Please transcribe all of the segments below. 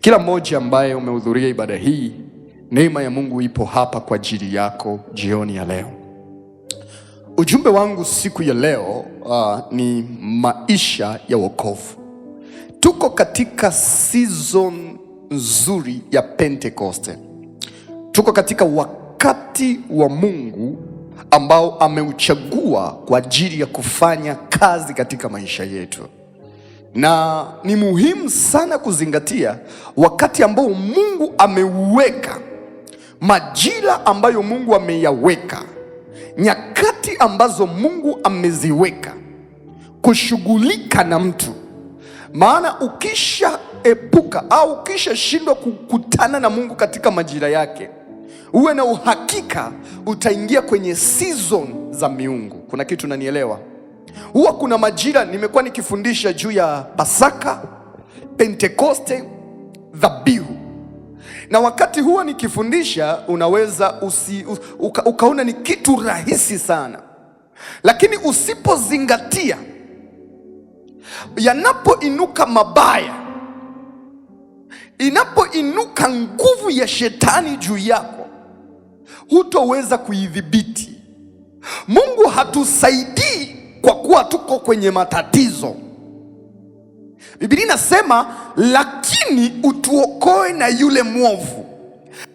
Kila mmoja ambaye umehudhuria ibada hii, neema ya Mungu ipo hapa kwa ajili yako jioni ya leo. Ujumbe wangu siku ya leo ni maisha ya wokovu. Tuko katika season nzuri ya Pentekoste. Tuko katika wakati wa Mungu ambao ameuchagua kwa ajili ya kufanya kazi katika maisha yetu. Na ni muhimu sana kuzingatia wakati ambao Mungu ameuweka, majira ambayo Mungu ameyaweka, nyakati ambazo Mungu ameziweka kushughulika na mtu. Maana ukisha epuka au ukisha shindwa kukutana na Mungu katika majira yake, uwe na uhakika utaingia kwenye season za miungu. Kuna kitu nanielewa? Huwa kuna majira, nimekuwa nikifundisha juu ya Pasaka, Pentekoste, dhabihu. Na wakati huwa nikifundisha unaweza ukaona ni kitu rahisi sana, lakini usipozingatia, yanapoinuka mabaya, inapoinuka nguvu ya shetani juu yako, hutoweza kuidhibiti. Mungu hatusaidii kwa kuwa tuko kwenye matatizo. Biblia inasema lakini utuokoe na yule mwovu.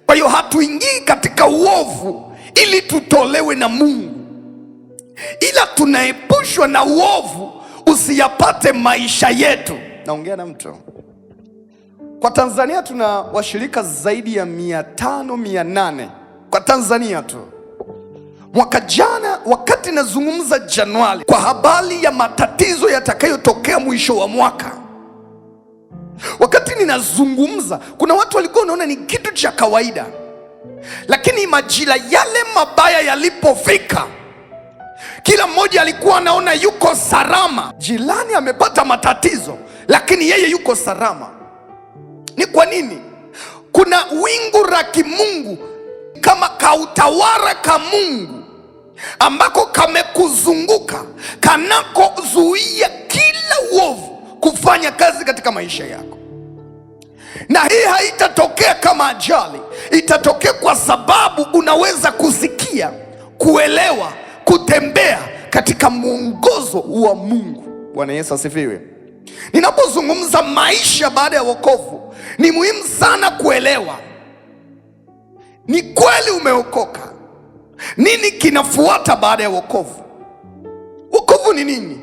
Kwa hiyo hatuingii katika uovu ili tutolewe na Mungu, ila tunaepushwa na uovu usiyapate maisha yetu. Naongea na mtu. Kwa Tanzania tuna washirika zaidi ya 500-800 kwa Tanzania tu. Mwaka jana wakati nazungumza Januari kwa habari ya matatizo yatakayotokea mwisho wa mwaka, wakati ninazungumza, kuna watu walikuwa wanaona ni kitu cha kawaida, lakini majira yale mabaya yalipofika, kila mmoja alikuwa anaona yuko salama. Jirani amepata matatizo, lakini yeye yuko salama. Ni kwa nini? Kuna wingu la kimungu, kama kautawala ka Mungu ambako kamekuzunguka, kanakozuia kila uovu kufanya kazi katika maisha yako. Na hii haitatokea kama ajali, itatokea kwa sababu unaweza kusikia, kuelewa, kutembea katika mwongozo wa Mungu. Bwana Yesu asifiwe. Ninapozungumza maisha baada ya wokovu, ni muhimu sana kuelewa ni kweli umeokoka. Nini kinafuata baada ya wokovu? Wokovu ni nini?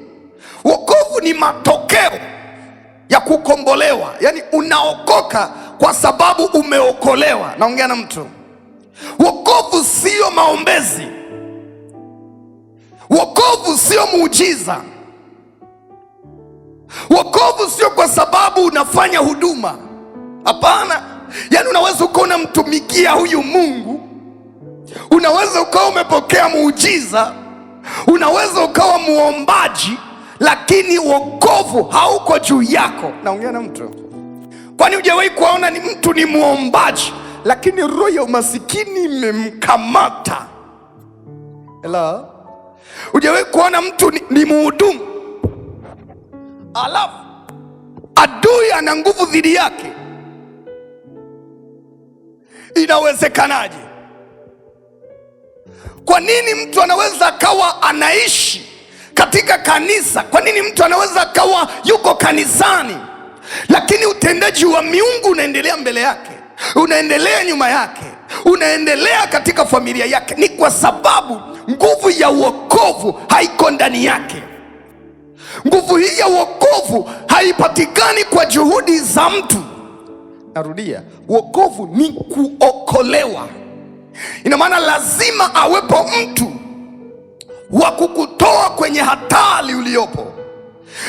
Wokovu ni matokeo ya kukombolewa. Yaani unaokoka kwa sababu umeokolewa. Naongea na mtu. Wokovu sio maombezi. Wokovu sio muujiza. Wokovu sio kwa sababu unafanya huduma. Hapana. Yaani unaweza ukaona mtumikia huyu Mungu, unaweza ukawa umepokea muujiza, unaweza ukawa muombaji, lakini wokovu hauko juu yako. Naongea na mtu. Kwani hujawahi kuona ni mtu ni muombaji lakini roho ya umasikini imemkamata? Hello? Hujawahi kuona mtu ni mhudumu alafu adui ana nguvu dhidi yake? Inawezekanaje? Kwa nini mtu anaweza akawa anaishi katika kanisa? Kwa nini mtu anaweza akawa yuko kanisani, lakini utendaji wa miungu unaendelea mbele yake, unaendelea nyuma yake, unaendelea katika familia yake? Ni kwa sababu nguvu ya wokovu haiko ndani yake. Nguvu hii ya wokovu haipatikani kwa juhudi za mtu. Narudia, wokovu ni kuokolewa. Ina maana lazima awepo mtu wa kukutoa kwenye hatari uliopo.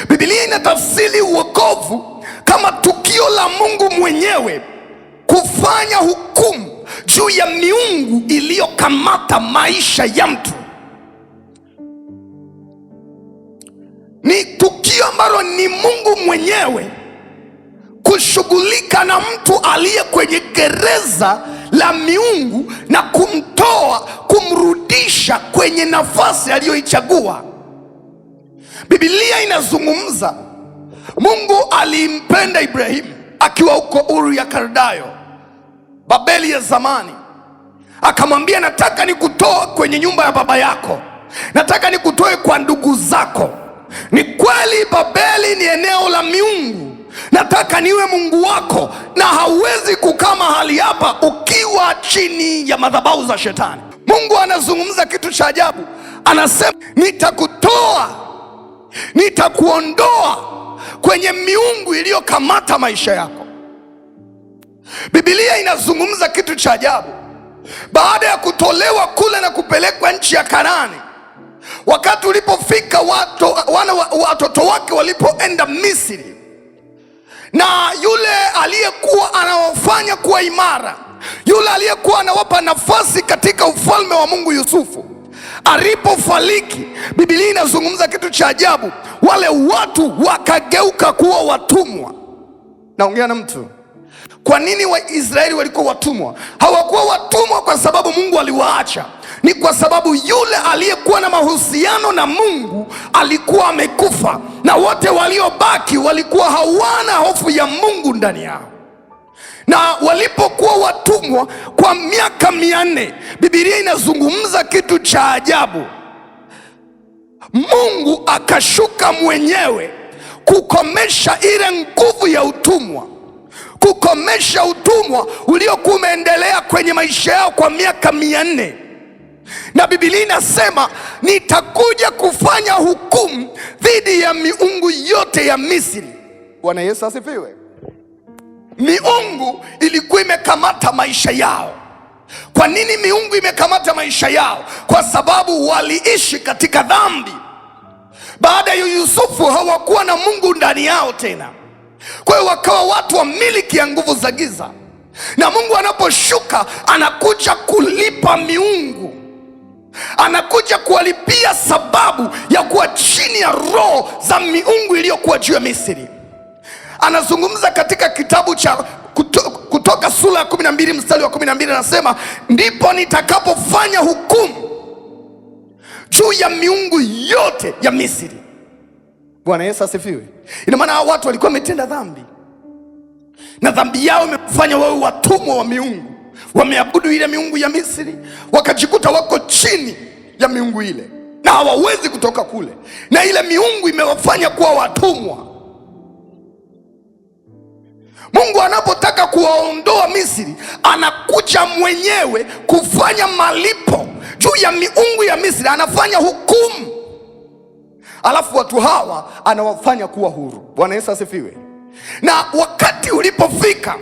Biblia inatafsiri wokovu kama tukio la Mungu mwenyewe kufanya hukumu juu ya miungu iliyokamata maisha ya mtu. Ni tukio ambalo ni Mungu mwenyewe kushughulika na mtu aliye kwenye gereza la miungu na kumtoa, kumrudisha kwenye nafasi aliyoichagua. Biblia inazungumza Mungu alimpenda Ibrahimu akiwa huko Uru ya Kaldayo, Babeli ya zamani, akamwambia, nataka nikutoe kwenye nyumba ya baba yako, nataka nikutoe kwa ndugu zako. Ni kweli Babeli ni eneo la miungu, nataka niwe Mungu wako, na hauwezi kukaa mahali hapa ukiwa chini ya madhabahu za shetani. Mungu anazungumza kitu cha ajabu, anasema nitakutoa, nitakuondoa kwenye miungu iliyokamata maisha yako. Biblia inazungumza kitu cha ajabu. Baada ya kutolewa kule na kupelekwa nchi ya Kanaani, wakati ulipofika watoto wake walipoenda Misri, na yule aliyekuwa anawafanya kuwa imara, yule aliyekuwa anawapa nafasi katika ufalme wa Mungu, Yusufu, alipofariki, Biblia inazungumza kitu cha ajabu. Wale watu wakageuka kuwa watumwa. Naongea na mtu. Kwa nini Waisraeli walikuwa watumwa? Hawakuwa watumwa kwa sababu Mungu aliwaacha. Ni kwa sababu yule aliyekuwa na mahusiano na Mungu alikuwa amekufa, na wote waliobaki walikuwa hawana hofu ya Mungu ndani yao. Na walipokuwa watumwa kwa miaka 400, Biblia inazungumza kitu cha ajabu. Mungu akashuka mwenyewe kukomesha ile nguvu ya utumwa, kukomesha utumwa uliokuwa umeendelea kwenye maisha yao kwa miaka 400. Na Biblia inasema nitakuja kufanya hukumu dhidi ya miungu yote ya Misri. Bwana Yesu asifiwe. Miungu ilikuwa imekamata maisha yao. Kwa nini miungu imekamata maisha yao? Kwa sababu waliishi katika dhambi. Baada ya Yusufu hawakuwa na Mungu ndani yao tena. Kwa hiyo wakawa watu wa miliki ya nguvu za giza. Na Mungu anaposhuka anakuja kulipa miungu, anakuja kuwalipia sababu ya kuwa chini ya roho za miungu iliyokuwa juu ya Misri. Anazungumza katika kitabu cha Kutoka sura ya 12 mstari wa 12, anasema ndipo nitakapofanya hukumu juu ya miungu yote ya Misri. Bwana Yesu asifiwe. Ina maana hao watu walikuwa wametenda dhambi, na dhambi yao imefanya wawe watumwa wa miungu. Wameabudu ile miungu ya Misri, wakajikuta wako chini ya miungu ile na hawawezi kutoka kule, na ile miungu imewafanya kuwa watumwa. Mungu anapotaka kuwaondoa Misri, anakuja mwenyewe kufanya malipo juu ya miungu ya Misri, anafanya hukumu, alafu watu hawa anawafanya kuwa huru. Bwana Yesu asifiwe. Na wakati ulipofika,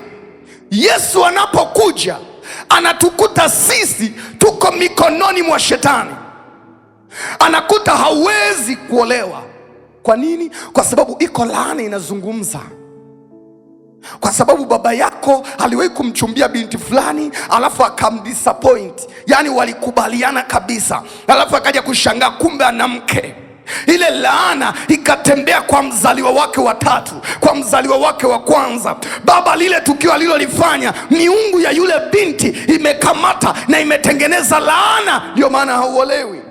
Yesu anapokuja anatukuta sisi tuko mikononi mwa shetani. Anakuta hauwezi kuolewa. Kwa nini? Kwa sababu iko laana inazungumza. Kwa sababu baba yako aliwahi kumchumbia binti fulani, alafu akamdisappoint. Yani walikubaliana kabisa, alafu akaja kushangaa kumbe ana mke. Ile laana ikatembea kwa mzaliwa wake wa tatu, kwa mzaliwa wake wa kwanza. Baba lile tukio alilolifanya, miungu ya yule binti imekamata na imetengeneza laana. Ndio maana hauolewi,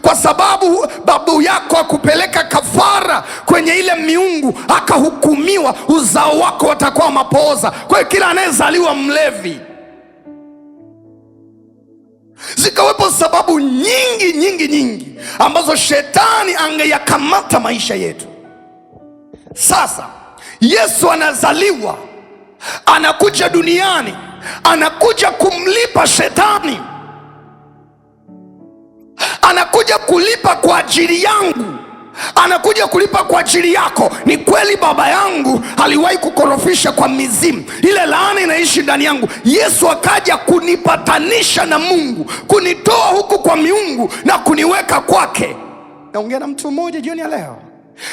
kwa sababu babu yako akupeleka kafara kwenye ile miungu, akahukumiwa uzao wako watakuwa mapooza. Kwa hiyo kila anayezaliwa mlevi. Zikawepo sababu nyingi ambazo shetani angeyakamata maisha yetu. Sasa Yesu anazaliwa, anakuja duniani, anakuja kumlipa shetani, anakuja kulipa kwa ajili yangu, anakuja kulipa kwa ajili yako. Ni kweli baba yangu aliwahi kukorofisha kwa mizimu, ile laana inaishi ndani yangu. Yesu akaja kunipatanisha na Mungu, kunitoa huku kwa miungu na kuniweka kwake. Naongea na mtu mmoja jioni ya leo.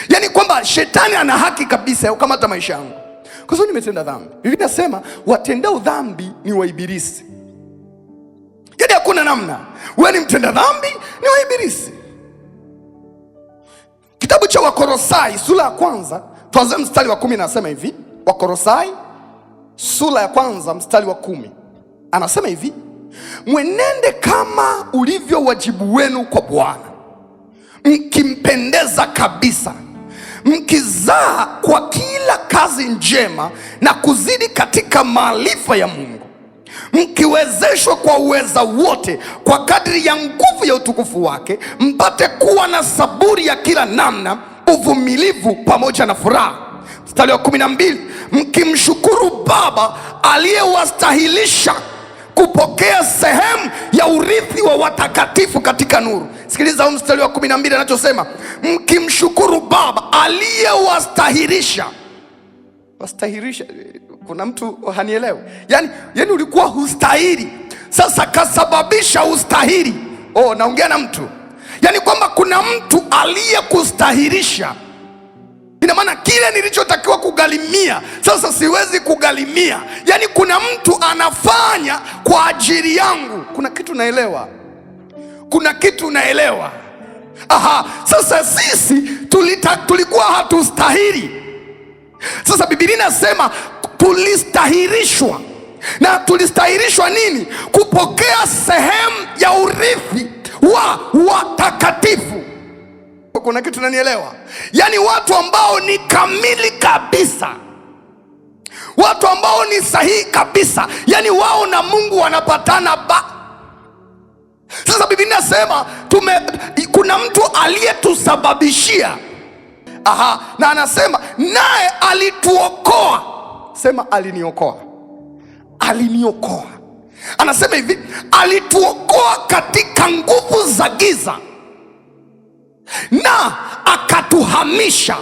Yaani kwamba shetani ana haki kabisa ya kukamata maisha yangu kwa sababu nimetenda dhambi. Biblia inasema watendao dhambi ni wa ibilisi. Yaani hakuna namna, wewe ni mtenda dhambi, ni wa ibilisi. Kitabu cha Wakolosai sura ya 1 tuanze mstari wa 10, anasema hivi. Wakolosai sura ya 1 mstari wa 10 anasema hivi: mwenende kama ulivyo wajibu wenu kwa Bwana, mkimpendeza kabisa, mkizaa kwa kila kazi njema na kuzidi katika maarifa ya Mungu, mkiwezeshwa kwa uweza wote kwa kadri ya nguvu ya utukufu wake, mpate kuwa na saburi ya kila namna, uvumilivu pamoja na furaha. Mstari wa 12, mkimshukuru Baba aliyewastahilisha kupokea sehemu ya urithi wa watakatifu katika nuru. Sikiliza huu mstari wa 12 anachosema, mkimshukuru Baba aliyewastahilisha. Wastahilisha, kuna mtu hanielewi. Yani ulikuwa hustahili, sasa kasababisha ustahili. Naongea na mtu, yani kwamba kuna mtu aliyekustahilisha. Ina maana kile nilichotakiwa kugharimia sasa siwezi kugharimia. Yani kuna mtu anafanya kwa ajili yangu. Kuna kitu naelewa, kuna kitu naelewa. Sasa sisi tulikuwa hatustahili. Sasa Biblia inasema tulistahirishwa. Na tulistahirishwa nini? Kupokea sehemu ya urithi wa watakatifu. Kuna kitu nanielewa? Yani watu ambao ni kamili kabisa, watu ambao ni sahihi kabisa, yani wao na Mungu wanapatana Sasa Biblia inasema kuna mtu aliyetusababishia. Na anasema naye alituokoa. Sema aliniokoa. Aliniokoa. Anasema hivi, alituokoa katika nguvu za giza na akatuhamisha.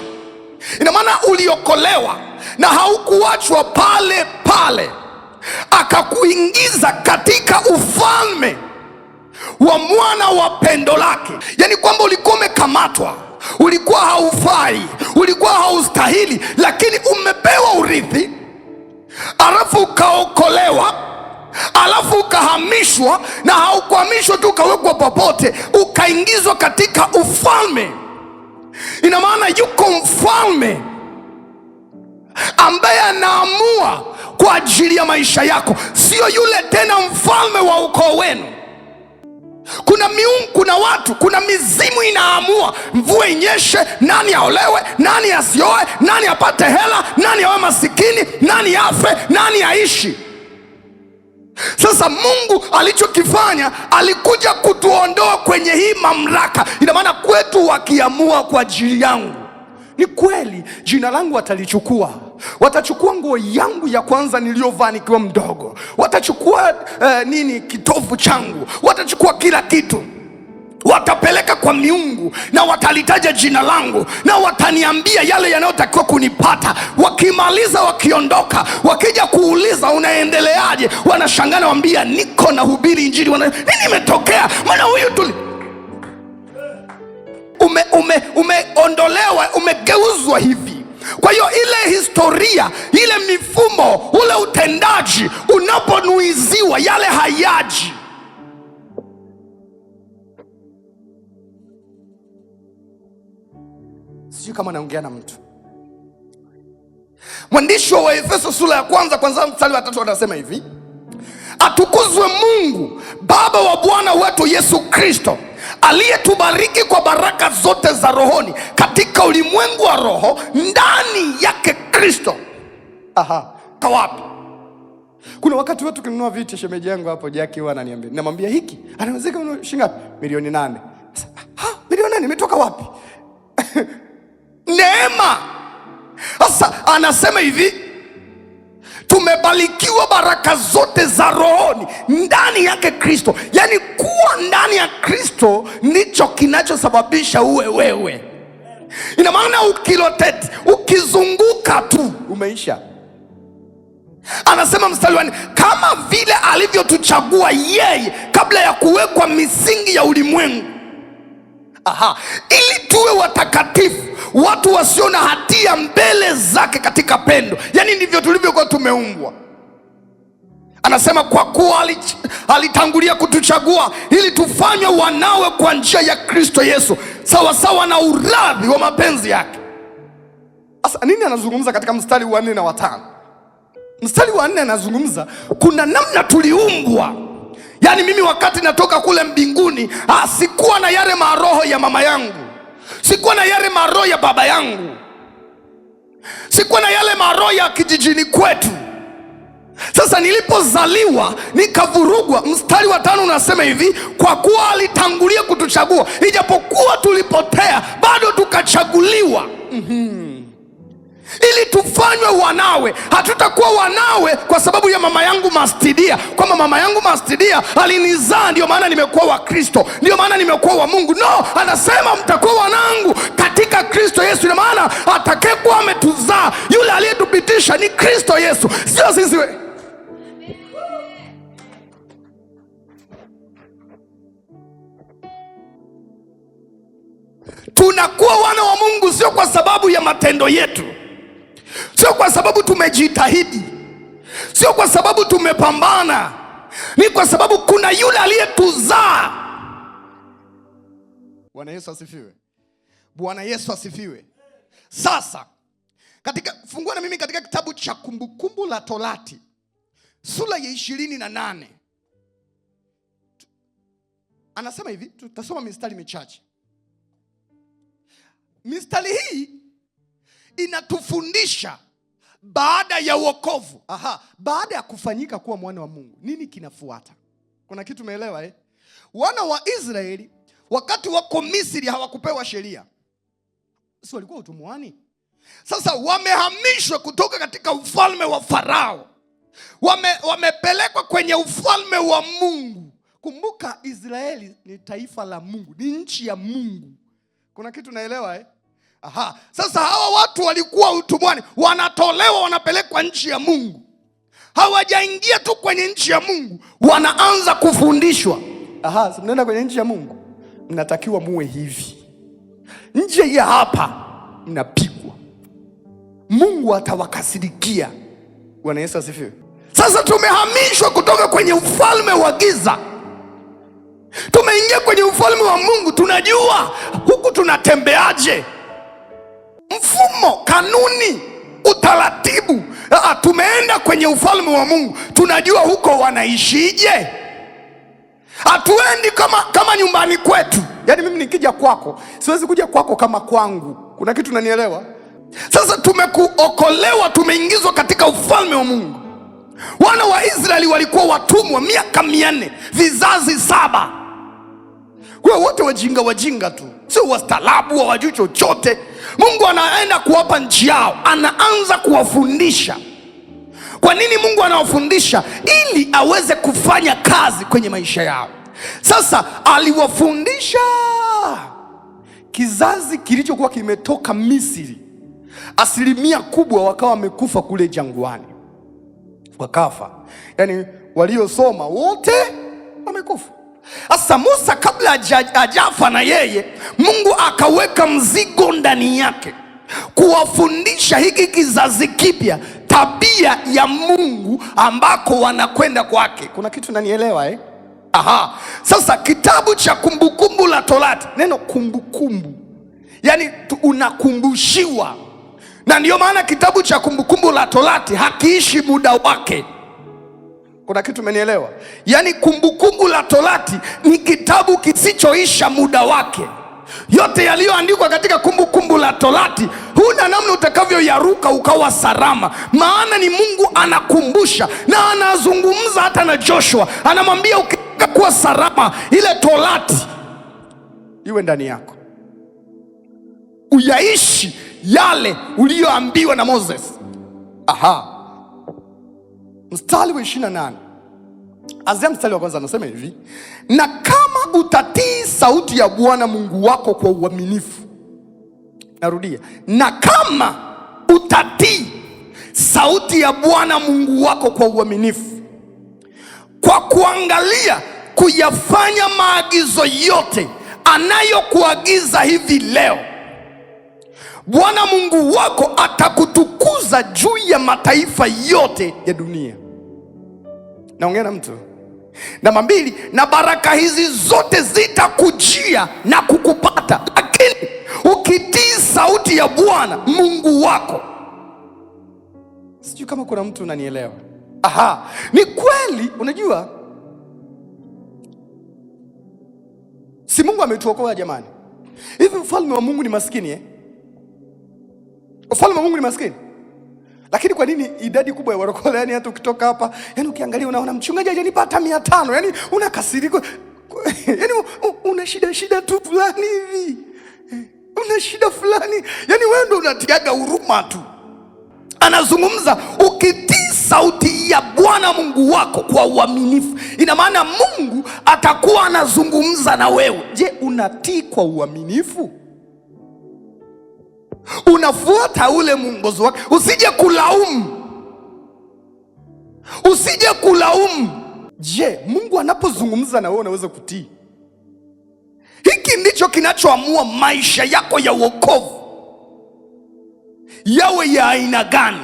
Ina maana uliokolewa na haukuachwa pale pale, akakuingiza katika ufalme wa mwana wa pendo lake. Yani kwamba ulikuwa umekamatwa, ulikuwa haufai, ulikuwa haustahili, lakini umepewa urithi, alafu ukaokolewa, alafu ukahamishwa. Na haukuhamishwa tu ukawekwa popote, ukaingizwa katika ufalme. Ina maana yuko mfalme ambaye anaamua kwa ajili ya maisha yako, sio yule tena mfalme wa ukoo wenu. Kuna miungu, kuna watu, kuna mizimu inaamua mvua inyeshe, nani aolewe, nani asioe, nani apate hela, nani awe masikini, nani afe, nani aishi. Sasa Mungu alichokifanya, alikuja kutuondoa kwenye hii mamlaka. Ina maana kwetu wakiamua kwa ajili yangu, ni kweli jina langu watalichukua. Watachukua nguo yangu ya kwanza niliyovaa nikiwa mdogo, watachukua kitovu changu, watachukua kila kitu, watapeleka kwa miungu na watalitaja jina langu na wataniambia yale yanayotakiwa kunipata. Wakimaliza, wakiondoka, wakija kuuliza unaendeleaje, wanashangana, waambia niko na hubiri injili. Nini imetokea? Maana huyu umeondolewa, umegeuzwa hivi. Kwa hiyo ile historia, ile mifumo, ule utendaji unaponuiziwa, yale hayaji. Sijui kama naongea na mtu. Mwandishi wa Waefeso sura ya kwanza mstari wa 3 anasema hivi, atukuzwe Mungu Baba wa Bwana wetu Yesu Kristo, aliyetubariki kwa baraka zote za rohoni katika ulimwengu wa roho ndani yake Kristo. Kawapi? Kuna wakati wetu kinunua viti, shemeji yangu hapo Jackie huwa ananiambia, namwambia hiki anawezeka shilingi ngapi? Milioni 8. Milioni 8 imetoka wapi? Neema. Sasa anasema hivi, tumebarikiwa baraka zote za rohoni ndani yake Kristo. Yani kuwa ndani ya Kristo ndicho kinachosababisha uwe wewe. Ina maana ukiloteti, ukizunguka tu umeisha. Anasema mstari wa 4, kama vile alivyotuchagua yeye kabla ya kuwekwa misingi ya ulimwengu, ili tuwe watakatifu, watu wasio na hatia mbele zake katika pendo. Yani ndivyo tulivyokuwa tumeumbwa. Anasema kwa kuwa alitangulia kutuchagua ili tufanywe wanawe kwa njia ya Kristo Yesu, sawa sawa na uradhi wa mapenzi yake. Sasa nini anazungumza katika mstari wa 4 na wa 5? Mstari wa 4 anazungumza kuna namna tuliumbwa. Yani mimi wakati natoka kule mbinguni, sikuwa na yale maroho ya mama yangu, sikuwa na yale maroho ya baba yangu. sikuwa na yale maroho ya kijijini kwetu. Sasa nilipozaliwa nikavurugwa. Mstari wa 5 unasema hivi, kwa kuwa alitangulia kutuchagua, ijapokuwa tulipotea bado tukachaguliwa ili tufanywe wanawe. Hatutakuwa wanawe kwa sababu ya mama yangu Mastidia, kwamba mama yangu Mastidia alinizaa ndio maana nimekuwa wa Kristo, ndio maana nimekuwa wa Mungu. No, anasema mtakuwa wanangu katika Kristo Yesu. Ina maana atakayekuwa ametuzaa, yule aliyetupitisha ni Kristo Yesu, sio sisi. Tunakuwa wana wa Mungu sio kwa sababu ya matendo yetu, sio kwa sababu tumejitahidi, sio kwa sababu tumepambana. Ni kwa sababu kuna yule aliyetuzaa. Bwana Yesu asifiwe. Bwana Yesu asifiwe. Sasa fungua na mimi katika kitabu cha Kumbukumbu la Torati sura ya 28. Anasema hivi, tutasoma mistari michache. Mistari hii inatufundisha baada ya wokovu, baada ya kufanyika kuwa mwana wa Mungu, nini kinafuata? Kuna kitu umeelewa eh? Wana wa Israeli wakati wako Misri hawakupewa sheria, si walikuwa utumwani? Sasa wamehamishwa kutoka katika ufalme wa Farao, wamepelekwa kwenye ufalme wa Mungu. Kumbuka, Israeli ni taifa la Mungu, ni nchi ya Mungu. Kuna kitu naelewa eh? Sasa hawa watu walikuwa utumwani, wanatolewa, wanapelekwa nchi ya Mungu. Hawajaingia tu kwenye nchi ya Mungu, wanaanza kufundishwa. Mnaenda kwenye nchi ya Mungu, mnatakiwa muwe hivi, nje ya hapa mnapigwa, Mungu atawakasirikia. Bwana Yesu asifiwe. Sasa tumehamishwa kutoka kwenye ufalme wa giza, tumeingia kwenye ufalme wa Mungu. Tunajua huku tunatembeaje, mfumo, kanuni, utaratibu. Tumeenda kwenye ufalme wa Mungu, tunajua huko wanaishije. Hatuendi kama nyumbani kwetu. Yaani mimi nikija kwako, siwezi kuja kwako kama kwangu. Kuna kitu unanielewa? Sasa tumekuokolewa, tumeingizwa katika ufalme wa Mungu. Wana wa Israeli walikuwa watumwa miaka 400, vizazi 7. Kwa wote wajinga tu, sio wastaarabu, hawajui chochote. Mungu anaenda kuwapa nchi yao, anaanza kuwafundisha. Kwa nini Mungu anawafundisha? Ili aweze kufanya kazi kwenye maisha yao. Sasa aliwafundisha kizazi kilichokuwa kimetoka Misri. Asilimia kubwa wakawa wamekufa kule jangwani, wakafa. Yaani waliosoma wote wamekufa. Sasa Musa kabla hajafa na yeye, Mungu akaweka mzigo ndani yake kuwafundisha hiki kizazi kipya tabia ya Mungu ambako wanakwenda kwake. Kuna kitu nanielewa eh? Sasa kitabu cha Kumbukumbu la Torati, neno kumbukumbu yani unakumbushiwa, na ndio maana kitabu cha Kumbukumbu la Torati hakiishi muda wake. Kuna kitu umenielewa? Yaani Kumbukumbu la Torati ni kitabu kisichoisha muda wake. Yote yaliyoandikwa katika Kumbukumbu la Torati, huna namna utakavyoyaruka ukawa salama, maana ni Mungu anakumbusha, na anazungumza hata na Joshua, anamwambia ukitaka kuwa salama, ile Torati iwe ndani yako, uyaishi yale uliyoambiwa na Moses. Mstari wa 28, anzia mstari wa kwanza, anasema hivi: na kama utatii sauti ya Bwana Mungu wako kwa uaminifu. Narudia, na kama utatii sauti ya Bwana Mungu wako kwa uaminifu, kwa kuangalia kuyafanya maagizo yote anayokuagiza hivi leo, Bwana Mungu wako atakutukuza juu ya mataifa yote ya dunia. Naongea na mtu. Namba 2, na baraka hizi zote zitakujia na kukupata, lakini ukitii sauti ya Bwana Mungu wako. Sijui kama kuna mtu unanielewa. Ni kweli. Unajua, si Mungu ametuokoa jamani? Hivi ufalme wa Mungu ni maskini eh? Ufalme wa Mungu ni maskini? Lakini kwa nini idadi kubwa ya warokole, yani hata ukitoka hapa, yani ukiangalia unaona mchungaji hajanipa hata 500, yani unakasirika, yani una shida tu fulani hivi, una shida fulani, yani wewe ndio unatiaga huruma tu. Anazungumza ukitii sauti ya Bwana Mungu wako kwa uaminifu, ina maana Mungu atakuwa anazungumza na wewe. Je, unatii kwa uaminifu? Unafuata ule mwongozo wake? Usije kulaumu. Je, Mungu anapozungumza na wewe unaweza kutii? Hiki ndicho kinachoamua maisha yako ya wokovu yawe ya aina gani.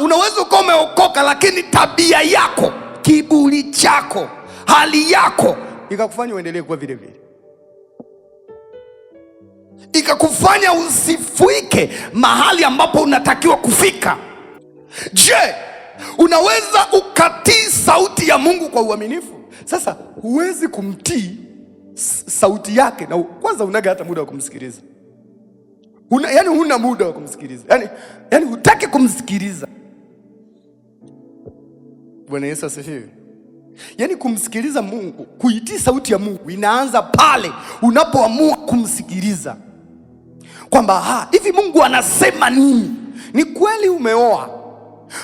Unaweza ukawa umeokoka, lakini tabia yako, kiburi chako, hali yako ikakufanya uendelee kuwa vile vile, ikakufanya usifike mahali ambapo unatakiwa kufika. Je, unaweza ukatii sauti ya Mungu kwa uaminifu? Sasa huwezi kumtii sauti yake na kwanza unaga hata muda wa kumsikiliza. Yani huna muda wa kumsikiliza, yani hutaki kumsikiliza. Bwana Yesu asifiwe. Yani kumsikiliza Mungu, kuitii sauti ya Mungu inaanza pale unapoamua kumsikiliza, kwamba hivi Mungu anasema nini? Ni kweli umeoa,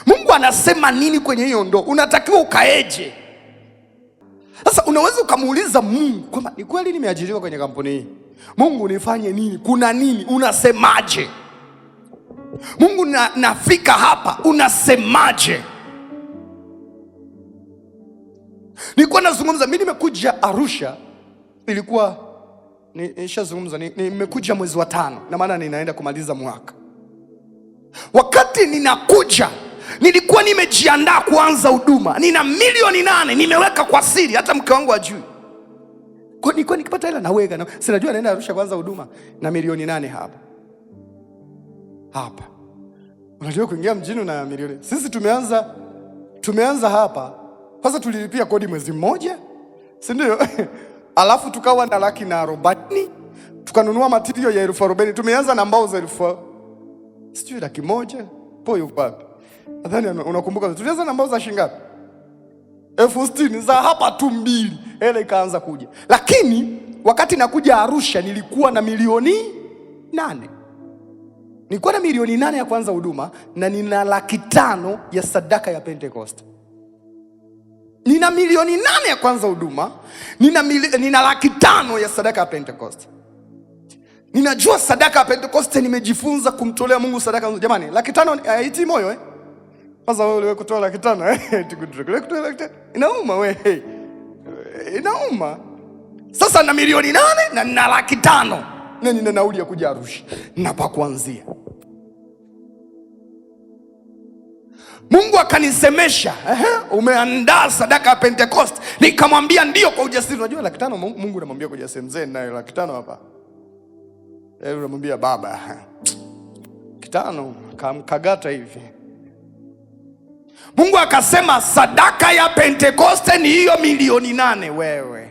Mungu anasema nini kwenye hiyo ndoa? Unatakiwa ukaeje? Sasa unaweza ukamuuliza Mungu kwamba ni kweli nimeajiriwa kwenye kampuni hii, Mungu nifanye nini? Kuna nini? Unasemaje? Mungu nafika hapa, unasemaje? Nilikuwa nazungumza, mimi nimekuja Arusha, ilikuwa nishazungumza, nimekuja mwezi wa 5, na maana ninaenda kumaliza mwaka. Wakati ninakuja nilikuwa nimejiandaa kuanza huduma, nina milioni 8 nimeweka kwa siri, hata mke wangu ajui. Kwa nilikuwa nikipata hela naweka, na sinajua naenda Arusha kuanza huduma na milioni 8 hapa. Unajua kuingia mjini na milioni. Sisi tumeanza hapa. Kwanza tulilipia kodi mwezi mmoja, si ndio? Alafu tukawa na 140,000, tukanunua material ya 40,000. Tumeanza na mbao za 1,100,000. Po yuko wapi? Nadhani unakumbuka tulianza na mbao za shilingi ngapi? 60,000 za hapa tu 2. Hela ikaanza kuja. Lakini wakati nakuja Arusha nilikuwa na milioni 8. Nilikuwa na milioni 8 ya kwanza huduma, na nina 500,000 ya sadaka ya Pentecost. Nina milioni 8 ya kwanza huduma, nina 500,000 ya sadaka ya Pentecost. Ninajua sadaka ya Pentecost, nimejifunza kumtolea Mungu sadaka. Jamani, 500,000 haiti moyo Sasa wewe kutoa 500,000 inauma wewe. Inauma. Sasa na milioni 8 na nina 500,000 na nina nauli ya kuja Arusha, napa kuanzia. Mungu akanisemesha, umeandaa sadaka ya Pentecost? Nikamwambia ndio kwa ujasiri. Unajua 500,000 Mungu anamwambia kwa ujasiri, mzee nayo 500,000 hapa. Unamwambia baba 500 kamkagata hivi. Mungu akasema sadaka ya Pentecost ni hiyo milioni 8 wewe.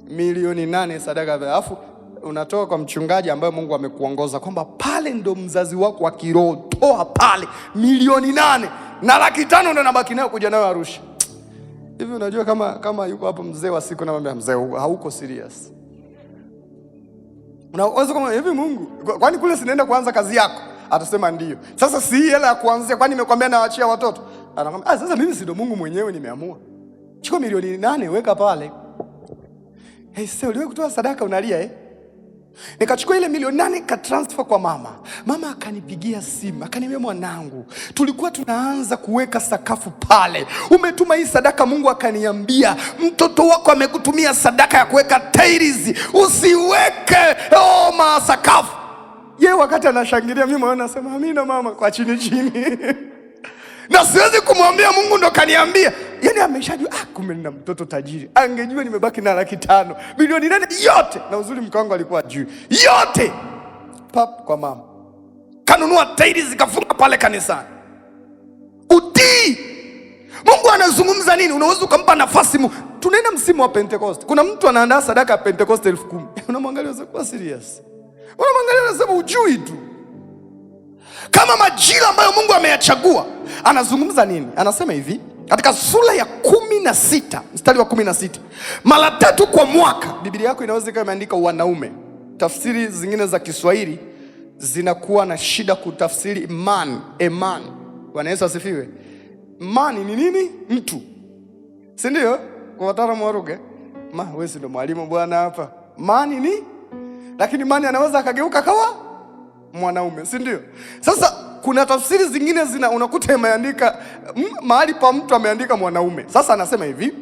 Milioni 8 sadaka. Alafu unatoka kwa mchungaji ambaye Mungu amekuongoza kwamba pale ndo mzazi wako wa kiroho, toa pale milioni 8 na 500,000 ndo nabaki nayo kuja nayo Arusha. Hivi unajua kama yuko hapo mzee wa siku, namwambia mzee hauko serious. Unaweza kama hivi, Mungu kwani kule sinaenda kuanza kazi yako? Atasema ndio. Sasa si hela ya kuanzia, kwani nimekwambia nawaachia watoto? Anakwambia sasa mimi si ndo Mungu mwenyewe nimeamua. Chukua milioni 8 weka pale. Sasa uliwe kutoa sadaka unalia Nikachukua ile milioni 8 ka transfer kwa mama. Mama akanipigia simu, akaniambia mwanangu, tulikuwa tunaanza kuweka sakafu pale. Umetuma hii sadaka, Mungu akaniambia mtoto wako amekutumia sadaka ya kuweka tiles. Usiweke sakafu. Yeye wakati anashangilia, mimi mwana nasema amina mama kwa chini. Na siwezi kumwambia Mungu ndo kaniambia. Yaani ameshajua kumbe nina mtoto tajiri. Angejua nimebaki na 500,000. Milioni 8 yote. Na uzuri mke wangu alikuwa juu. Yote pap kwa mama. Kanunua tairi zikafunga pale kanisani. Utii. Mungu anazungumza nini? Unaweza kumpa nafasi Mungu. Tunaenda msimu wa Pentecost. Kuna mtu anaandaa sadaka ya Pentecost 10,000. Unamwangalia unasema serious. Unamwangalia unasema ujui tu. kama majira ambayo Mungu ameyachagua. Anazungumza nini? Anasema hivi katika sura ya 16 mstari wa 16, mara 3 kwa mwaka. Biblia yako inaweza ikawa imeandika wanaume. Tafsiri zingine za Kiswahili zinakuwa na shida kutafsiri man, eman. Bwana Yesu asifiwe. Man ni nini? Mtu, si ndio? Kwa wataalamu wa lugha, wewe si ndo mwalimu bwana hapa. Man ni, lakini man anaweza akageuka kawa mwanaume, si ndio? Sasa kuna tafsiri zingine unakuta imeandika mahali pa mtu ameandika mwanaume. Sasa anasema hivi,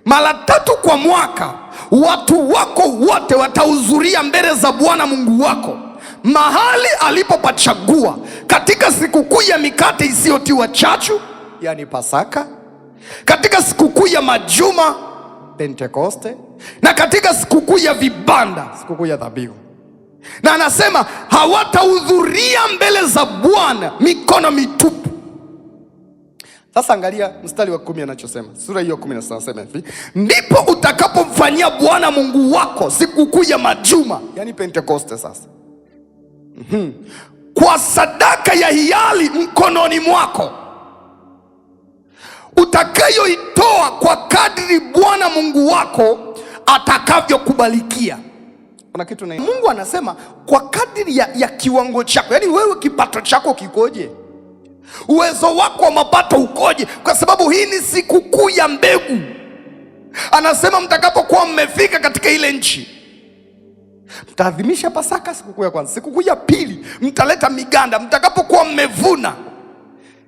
mara 3 kwa mwaka watu wako wote watahudhuria mbele za Bwana Mungu wako mahali alipopachagua, katika sikukuu ya mikate isiyotiwa chachu, yani Pasaka, katika sikukuu ya majuma, Pentekoste, na katika sikukuu ya vibanda, sikukuu ya dhabihu. Na anasema hawatahudhuria mbele za Bwana mikono mitupu. Sasa angalia mstari wa 10 anachosema. Sura hiyo 16 anasema hivi, ndipo utakapomfanyia Bwana Mungu wako sikukuu ya majuma, yani Pentekoste sasa, kwa sadaka ya hiari mkononi mwako, utakayoitoa kwa kadri Bwana Mungu wako atakavyokubalikia. Kuna kitu na Mungu anasema kwa kadri ya kiwango chako. Yaani wewe kipato chako kikoje? Uwezo wako wa mapato ukoje? Kwa sababu hii ni sikukuu ya mbegu. Anasema mtakapokuwa mmefika katika ile nchi, mtaadhimisha Pasaka sikukuu ya kwanza. Sikukuu ya pili mtaleta miganda. Mtakapokuwa mmevuna,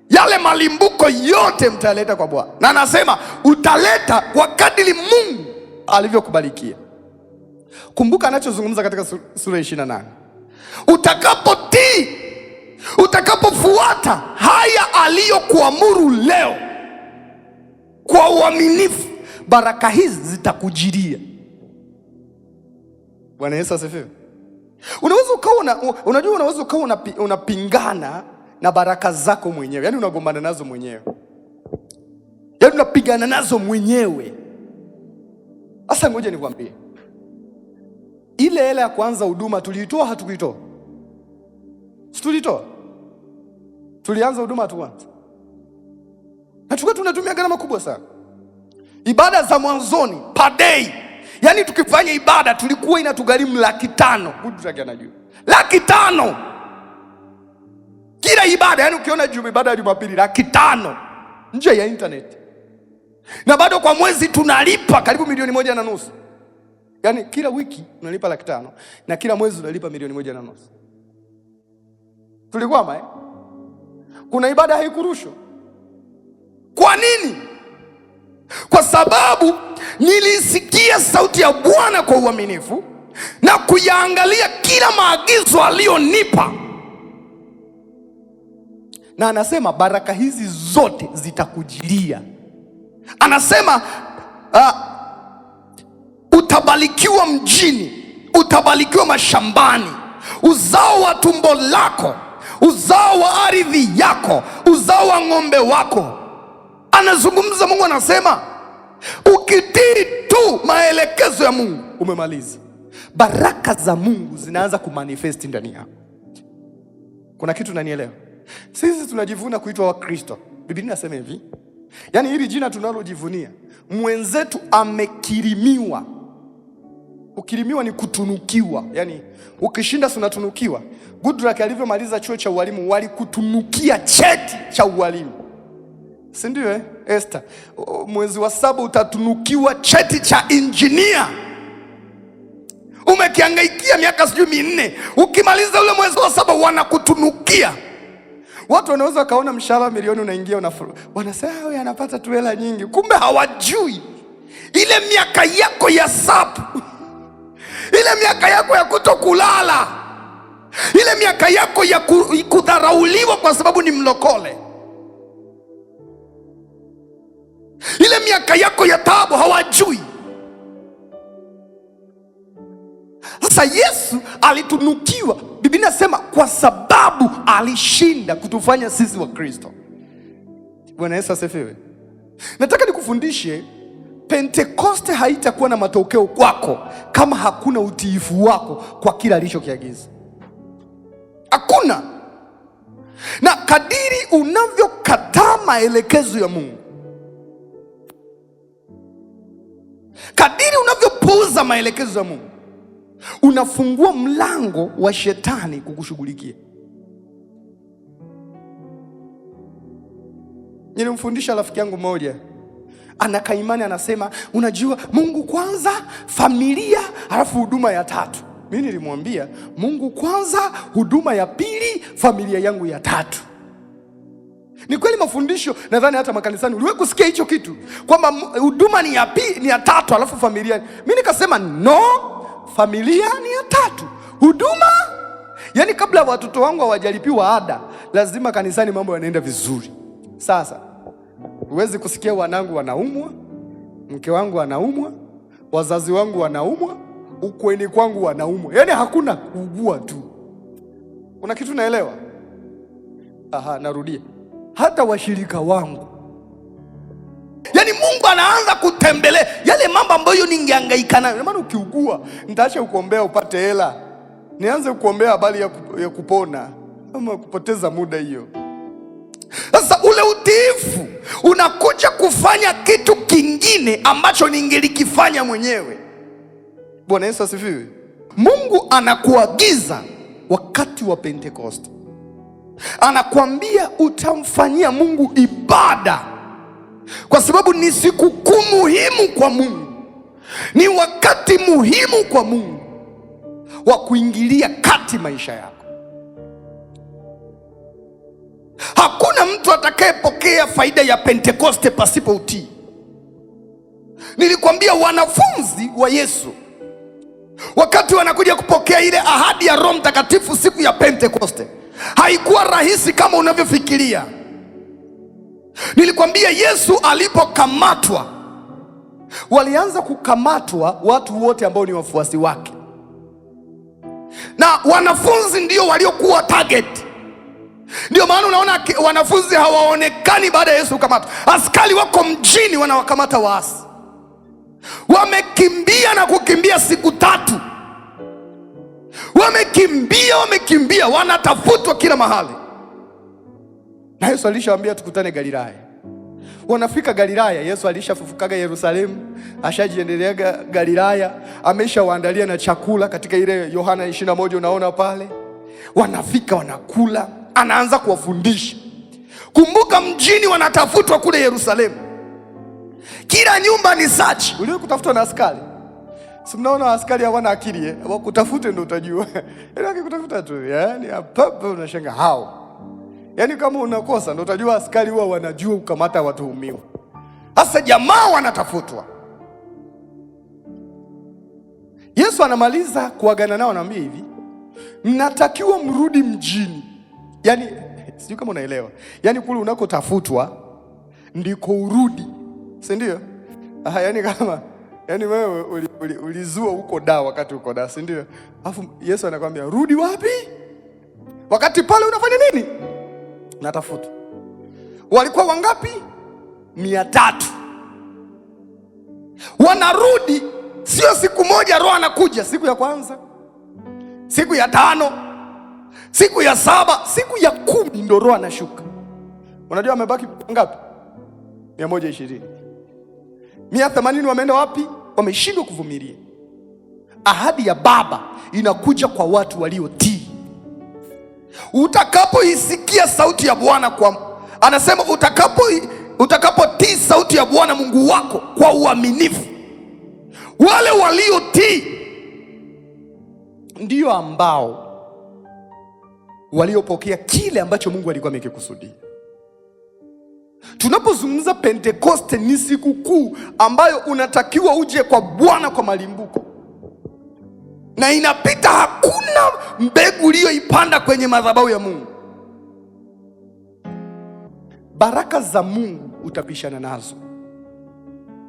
yale malimbuko yote mtaleta kwa Bwana. Na anasema utaleta kwa kadri Mungu alivyokubalikia. Kumbuka anachozungumza katika sura 28. Utakapotii, utakapofuata haya aliyokuamuru leo kwa uaminifu, baraka hizi zitakujiria. Bwana Yesu asifiwe. Unaweza ukawa unapingana na baraka zako mwenyewe. Yaani unagombana nazo mwenyewe. Yaani unapigana nazo mwenyewe. Sasa ngoja nikwambie, ile hela ya kwanza huduma tuliitoa hatukuitoa? Tulitoa. Tulianza huduma tuanze. Na tulikuwa tunatumia gharama kubwa sana. Ibada za mwanzoni per day, yaani tukifanya ibada tulikuwa inatugharimu 500,000. Good anajua. 500,000. Kila ibada, yaani ukiona ibada ya Jumapili 500,000 nje ya internet. Na bado kwa mwezi tunalipa karibu 1.5 milioni. Yaani kila wiki unalipa 500,000 na kila mwezi unalipa 1.5 milioni. Tulikwama Kuna ibada haikurushwa. Kwa nini? Kwa sababu nilisikia sauti ya Bwana kwa uaminifu na kuyaangalia kila maagizo aliyonipa. Na anasema baraka hizi zote zitakujilia. Anasema utabarikiwa mjini, utabarikiwa mashambani, uzao wa tumbo lako, uzao wa ardhi yako, uzao wa ng'ombe wako. Anazungumza Mungu, anasema ukitii tu maelekezo ya Mungu umemaliza. Baraka za Mungu zinaanza kumanifesti ndani yako. Kuna kitu unanielewa? Sisi tunajivuna kuitwa Wakristo. Biblia inasema hivi, yaani hili jina tunalojivunia, mwenzetu amekirimiwa. Ukirimiwa ni kutunukiwa. Yaani ukishinda unatunukiwa. Goodluck alivyomaliza chuo cha ualimu walikutunukia cheti cha ualimu. Si ndio Esther? Mwezi wa 7 utatunukiwa cheti cha engineer. Umekiangaikia miaka 4. Ukimaliza ule mwezi wa 7 wanakutunukia. Watu wanaweza wakaona mshahara milioni unaingia, wanasema wewe anapata tu hela nyingi. Kumbe hawajui ile miaka yako ya sabu, ile miaka yako ya kutokulala, ile miaka yako ya kudharauliwa kwa sababu ni mlokole, ile miaka yako ya taabu hawajui. Sasa Yesu alitunukiwa. Biblia inasema kwa sababu alishinda kutufanya sisi wa Kristo. Bwana Yesu asifiwe. Nataka nikufundishe, Pentekoste haitakuwa na matokeo kwako kama hakuna utiifu wako kwa kila alichokiagiza. Hakuna. Na kadiri unavyokataa maelekezo ya Mungu, kadiri unavyopuuza maelekezo ya Mungu, unafungua mlango wa shetani kukushughulikia. Nilimfundisha rafiki yangu mmoja, anakaimani, anasema unajua Mungu kwanza, familia, halafu huduma ya tatu. Mimi nilimwambia Mungu kwanza, huduma ya pili, familia yangu ya tatu. Ni kweli mafundisho, nadhani hata makanisani uliwe kusikia hicho kitu, kwamba huduma ni ya pili, ni ya tatu, halafu familia. Mimi nikasema no, familia ni ya tatu, huduma, yani kabla watoto wangu hawajalipiwa ada, lazima kanisani mambo yanaenda vizuri. Sasa huwezi kusikia wanangu wanaumwa, mke wangu anaumwa, wazazi wangu wanaumwa, ukweni kwangu wanaumwa, yani hakuna kuugua tu. Kuna kitu naelewa? Narudia, hata washirika wangu. Yani Mungu anaanza kutembelea yale mambo ambayo ningehangaika nayo. Maana ukiugua, nitaacha kukuombea upate hela, nianze kukuombea habari ya kupona ama kupoteza muda hiyo. Sasa ule utiifu unakuja kufanya kitu kingine ambacho ningelikifanya mwenyewe. Bwana Yesu asifiwe. Mungu anakuagiza wakati wa Pentekoste, anakuambia utamfanyia Mungu ibada, kwa sababu ni siku kuu muhimu kwa Mungu, ni wakati muhimu kwa Mungu wa kuingilia kati maisha yako. Hakuna mtu atakayepokea faida ya Pentekoste pasipo utii. Nilikwambia wanafunzi wa Yesu wakati wanakuja kupokea ile ahadi ya Roho Mtakatifu siku ya Pentekoste, haikuwa rahisi kama unavyofikiria. Nilikwambia Yesu alipokamatwa, walianza kukamatwa watu wote ambao ni wafuasi wake, na wanafunzi ndio waliokuwa target. Ndio maana unaona wanafunzi hawaonekani baada ya Yesu kukamatwa. Askari wako mjini wanawakamata waasi, wamekimbia na kukimbia siku 3, wamekimbia, wanatafutwa kila mahali. Na Yesu alishawaambia tukutane Galilaya. Wanafika Galilaya, Yesu alishafufukaga Yerusalemu, ashajiendelea Galilaya, ameshawaandalia na chakula katika ile Yohana 21 unaona pale. Wanafika wanakula, anaanza kuwafundisha. Kumbuka mjini wanatafutwa kule Yerusalemu, kila nyumba ni search. Uliwe kutafutwa na askari? Si mnaona askari hawana akili wakutafute ndio utajua. Yaani kutafuta tu, yani hapa unashanga hao. Yaani kama unakosa ndio utajua askari huwa wanajua kukamata watuhumiwa. Sasa jamaa wanatafutwa. Yesu anamaliza kuagana nao, anamwambia hivi, mnatakiwa mrudi mjini. Yaani sijui kama unaelewa. Yaani kule unakotafutwa ndiko urudi, si ndio? Yaani wewe ulizua huko da wakati uko da, si ndio? Alafu Yesu anakuambia rudi wapi? Wakati pale unafanya nini? Natafutwa. Walikuwa wangapi? 300. Wanarudi, sio siku moja Roho anakuja, siku ya kwanza, siku ya 5, siku ya 7, siku ya 10 ndio Roho anashuka. Unajua wamebaki ngapi? 120. 180 wameenda wapi? Wameshindwa kuvumilia. Ahadi ya Baba inakuja kwa watu waliotii. Utakapoisikia sauti ya Bwana, anasema utakapotii sauti ya Bwana Mungu wako kwa uaminifu, wale waliotii ndio ambao waliopokea kile ambacho Mungu alikuwa amekikusudia. Tunapozungumza Pentekoste, ni siku kuu ambayo unatakiwa uje kwa Bwana kwa malimbuko, na inapita hakuna mbegu uliyoipanda kwenye madhabahu ya Mungu. Baraka za Mungu utapishana nazo.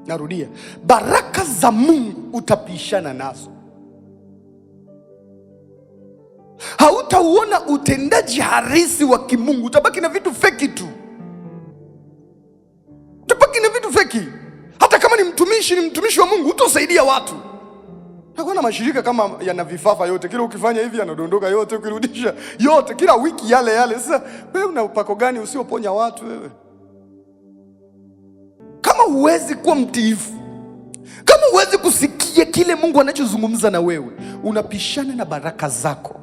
Narudia, baraka za Mungu utapishana nazo. Hautauona utendaji halisi wa kimungu, utabaki na vitu feki tu. Utabaki na vitu feki. Hata kama ni mtumishi wa Mungu, utasaidia watu. Hakuna mashirika kama yana vifafa yote, kila ukifanya hivi yanadondoka yote, ukirudisha yote, kila wiki yale yale. Sasa wewe una upako gani usioponya watu wewe? Kama huwezi kuwa mtiifu, kama huwezi kusikia kile Mungu anachozungumza na wewe, unapishana na baraka zako.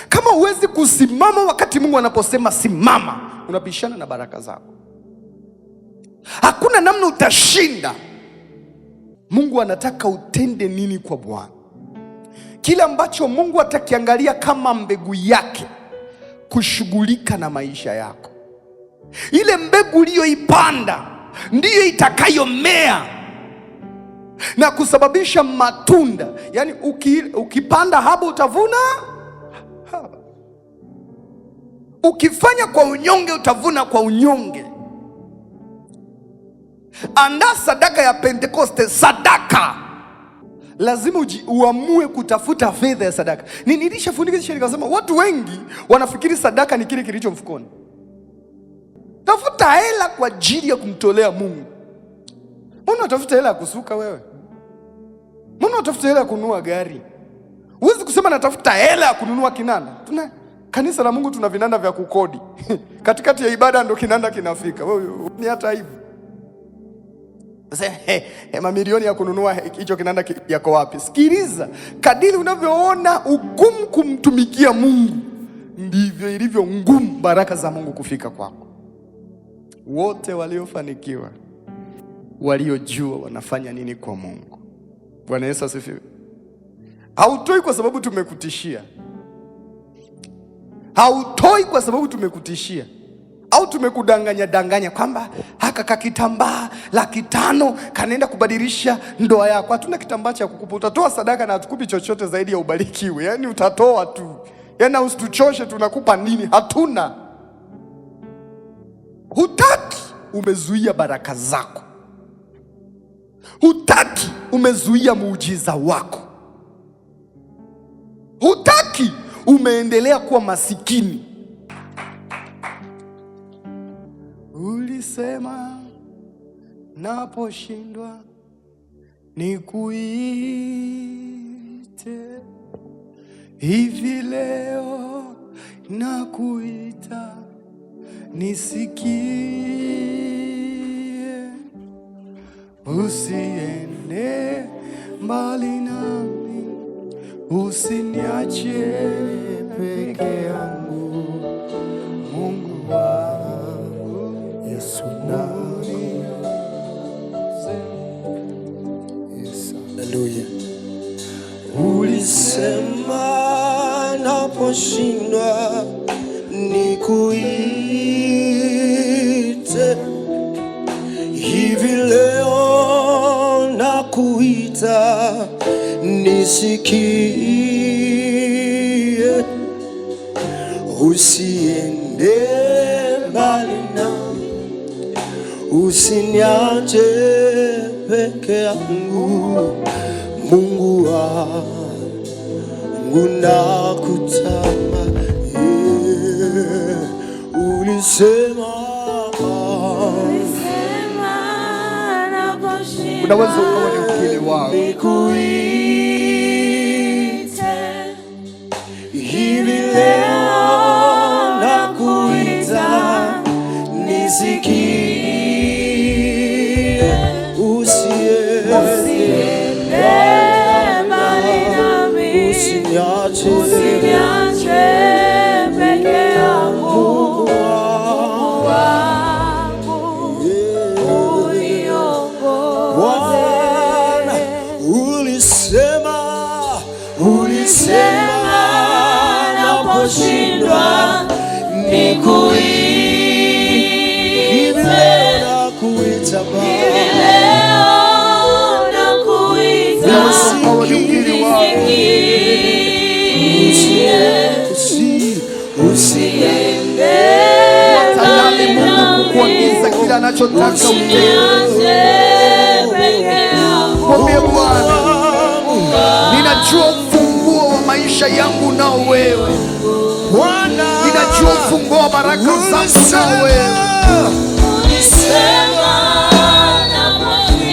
Kama huwezi kusimama wakati Mungu anaposema simama, unapishana na baraka zako. Hakuna namna utashinda. Mungu anataka utende nini kwa Bwana? Kile ambacho Mungu atakiangalia kama mbegu yake, kushughulika na maisha yako. Ile mbegu uliyoipanda ndiyo itakayomea na kusababisha matunda. Yaani ukipanda haba utavuna haba. Ukifanya kwa unyonge utavuna kwa unyonge. Andaa sadaka ya Pentekoste, sadaka. Lazima uamue kutafuta fedha ya sadaka. Nilishafundisha nikasema watu wengi wanafikiri sadaka ni kile kilicho mfukoni. Tafuta hela kwa ajili ya kumtolea Mungu. Mbona unatafuta hela ya kusuka wewe? Mbona unatafuta hela ya kununua gari? Huwezi kusema natafuta hela ya kununua kinanda. Kanisa la Mungu tuna vinanda vya kukodi. Katikati ya ibada ndo kinanda kinafika. Wewe ni hata aibu. Sasa mamilioni ya kununua hicho kinanda yako wapi? Sikiliza, kadiri unavyoona ugumu kumtumikia Mungu, ndivyo ilivyo ngumu baraka za Mungu kufika kwako. Wote waliofanikiwa, waliojua wanafanya nini kwa Mungu. Bwana Yesu asifiwe. Hautoi kwa sababu tumekutishia. Hautoi kwa sababu tumekutishia au tumekudanganya kwamba haka kakitambaa 500,000 kanaenda kubadilisha ndoa yako. Hatuna kitambaa cha kukupa. Utatoa sadaka na hatukupi chochote zaidi ya ubarikiwe. Yaani utatoa tu. Yaani usituchoshe tunakupa nini? Hatuna. Hutaki, umezuia baraka zako. Hutaki, umezuia muujiza wako. Hutaki, umeendelea kuwa masikini. Ulisema naposhindwa nikuite, hivi leo nakuita nisikie. Usiende mbali nami, usiniache peke yangu, Mungu wangu Yesu nami. Yes, haleluya. Ulisema naposhindwa nikuite, hivi leo nakuita nisikie. Usiende mbali nami, usiniache peke yangu, Mungu wangu nakutama. Unaweza ukawa ni ukili wao. Nikuite, hivi leo nakuita nisikie. Usiende mbali nami, usiniache peke yangu, Mungu wangu uniongoze. Ulisema naposhindwa nikuite, hivi leo nakuita usiende tayari Mungu kukuagiza kila anachotaka uniache peke yangu. Mwambie Bwana, ninajua ufunguo wa maisha yangu nao wewe. Ninajua ufunguo wa baraka zangu nao wewe.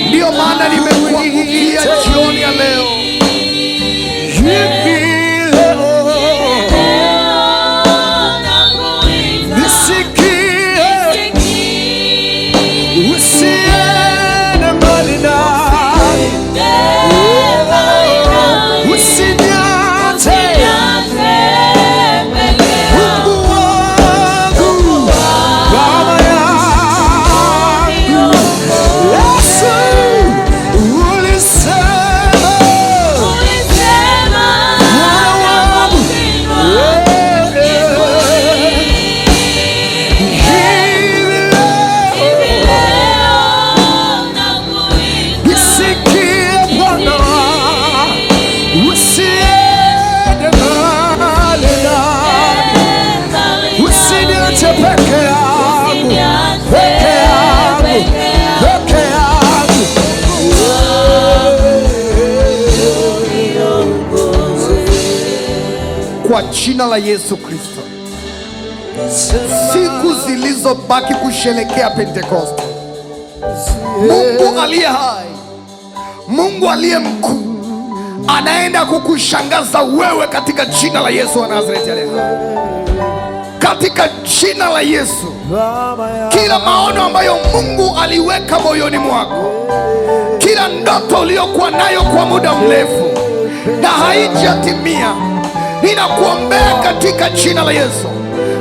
Ndio maana nimekuangukia jioni ya leo. usiende mbali nami, usiniache Mungu wangu, Baba yangu. Yesu, ulisema kwa jina la Yesu Kristo. Siku zilizobaki kusherekea Pentekoste, Mungu aliye hai, Mungu aliye mkuu anaenda kukushangaza wewe katika jina la Yesu wa Nazareti aliye hai. Katika jina la Yesu, kila maono ambayo Mungu aliweka moyoni mwako, kila ndoto uliyokuwa nayo kwa muda mrefu na haijatimia, ninakuombea katika jina la Yesu.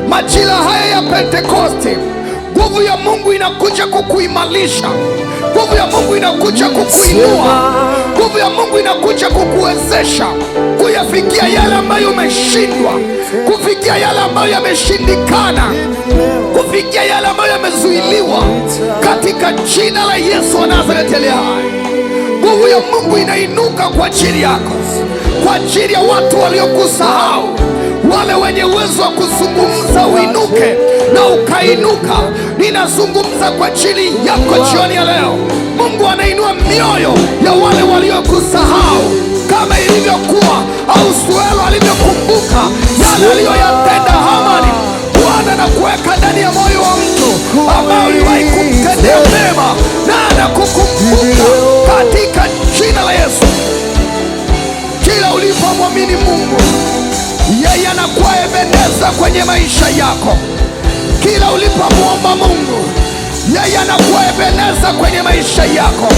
Majira haya ya Pentekoste, nguvu ya Mungu inakuja kukuimarisha, nguvu ya Mungu inakuja kukuinua, nguvu ya Mungu inakuja kukuwezesha kuyafikia yale ambayo umeshindwa, kufikia yale ambayo yameshindikana, kufikia yale ambayo yamezuiliwa, katika jina la Yesu wa Nazareti aliye hai. Nguvu ya Mungu inainuka kwa ajili yako, kwa ajili ya watu waliokusahau, wale wenye uwezo wa kuzungumza uinuke na ukainuka. Ninazungumza kwa ajili yako jioni ya leo. Mungu anainua mioyo ya wale waliokusahau, kama ilivyokuwa Ahasuero alivyokumbuka yale aliyoyatenda Hamani. Bwana anakuweka ndani ya moyo wa mtu ambaye uliwahi kumtendea mema, na anakukumbuka katika jina la Yesu. Kila ulipomwamini Mungu, yeye anakuwa Ebeneza kwenye maisha yako. Kila ulipomwomba Mungu, yeye anakuwa Ebeneza kwenye maisha yako.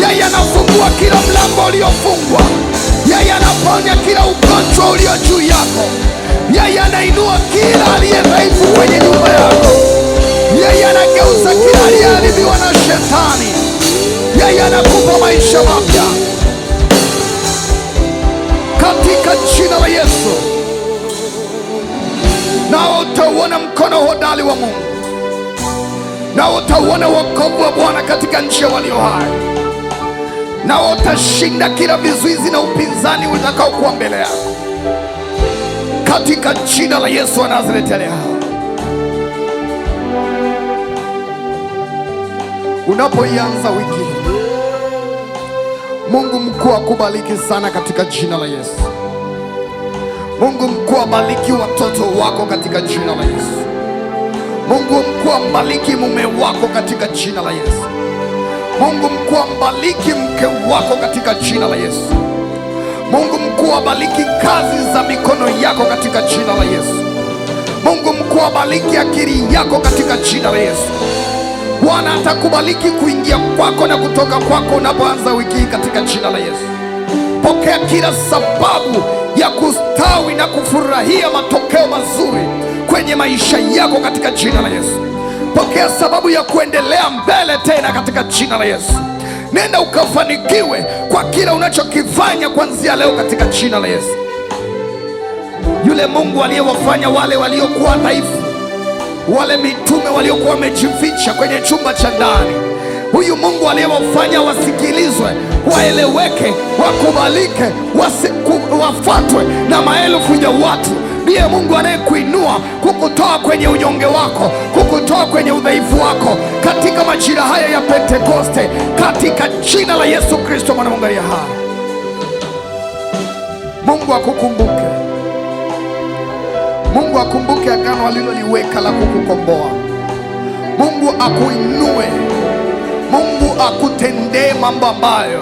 Yeye anafungua kila mlango uliofungwa, yeye anaponya kila ugonjwa ulio juu yako, yeye anainua kila aliye dhaifu kwenye nyumba yako, yeye anageuza kila aliyeharibiwa na Shetani, yeye anakupa maisha mapya katika jina la Yesu. Nao utauona mkono hodari wa Mungu, nao utauona wokovu wa Bwana katika nchi ya walio hai, nao utashinda kila vizuizi na upinzani utakaokuwa mbele yako katika jina la Yesu wa Nazareti aliye hai. Unapoianza wiki, Mungu mkuu akubariki sana katika jina la Yesu. Mungu mkuu abariki watoto wako katika jina la Yesu. Mungu mkuu ambariki mume wako katika jina la Yesu. Mungu mkuu ambariki mke wako katika jina la Yesu. Mungu mkuu abariki kazi za mikono yako katika jina la Yesu. Mungu mkuu abariki akili yako katika jina la Yesu. Bwana atakubariki kuingia kwako na kutoka kwako unapoanza wiki hii katika jina la Yesu. Pokea kila sababu ya kustawi na kufurahia matokeo mazuri kwenye maisha yako katika jina la Yesu. Pokea sababu ya kuendelea mbele tena katika jina la Yesu. Nenda ukafanikiwe kwa kila unachokifanya kuanzia leo katika jina la Yesu. Yule Mungu aliyewafanya wale waliokuwa dhaifu, wale mitume waliokuwa wamejificha kwenye chumba cha ndani, huyu Mungu aliyewafanya wasikilizwe, waeleweke, wakubalike, wafuatwe na maelfu ya watu, ndiye Mungu anayekuinua kukutoa kwenye unyonge wako, kukutoa kwenye udhaifu wako katika majira haya ya Pentekoste, katika jina la Yesu Kristo mwana wa Mungu aliye hai. Mungu akukumbuke, Mungu akumbuke agano aliloliweka la kukukomboa. Mungu akuinue, Mungu akutendee mambo ambayo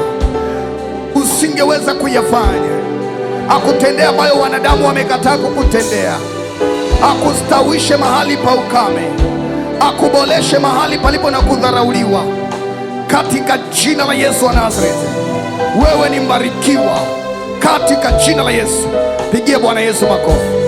usingeweza kuyafanya, akutendea ambayo wanadamu wamekataa kukutendea. akustawishe mahali pa ukame, akuboleshe mahali palipo na kudharauliwa, katika jina la Yesu wa Nazareti. Wewe ni mbarikiwa katika jina la Yesu. Pigie Bwana Yesu makofi.